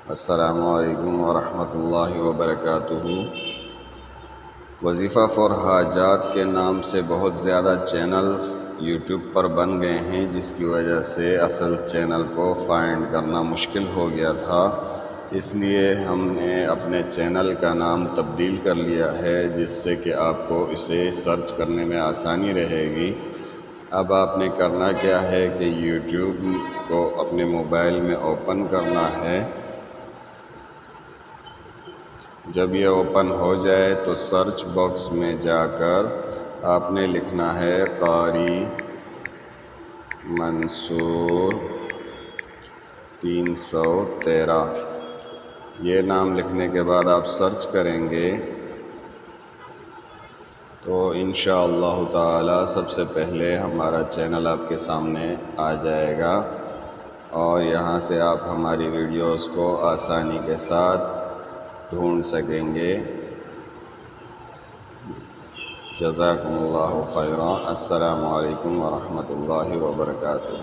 السلام علیکم ورحمۃ اللہ وبرکاتہ۔ وظیفہ فار حاجات کے نام سے بہت زیادہ چینلز یوٹیوب پر بن گئے ہیں، جس کی وجہ سے اصل چینل کو فائنڈ کرنا مشکل ہو گیا تھا۔ اس لیے ہم نے اپنے چینل کا نام تبدیل کر لیا ہے، جس سے کہ آپ کو اسے سرچ کرنے میں آسانی رہے گی۔ اب آپ نے کرنا کیا ہے کہ یوٹیوب کو اپنے موبائل میں اوپن کرنا ہے۔ جب یہ اوپن ہو جائے تو سرچ باکس میں جا کر آپ نے لکھنا ہے قاری منصور 313۔ یہ نام لکھنے کے بعد آپ سرچ کریں گے تو انشاءاللہ تعالی سب سے پہلے ہمارا چینل آپ کے سامنے آ جائے گا، اور یہاں سے آپ ہماری ویڈیوز کو آسانی کے ساتھ ڈھونڈ سکیں گے۔ جزاکم اللہ خیرا۔ السلام علیکم ورحمۃ اللہ وبرکاتہ۔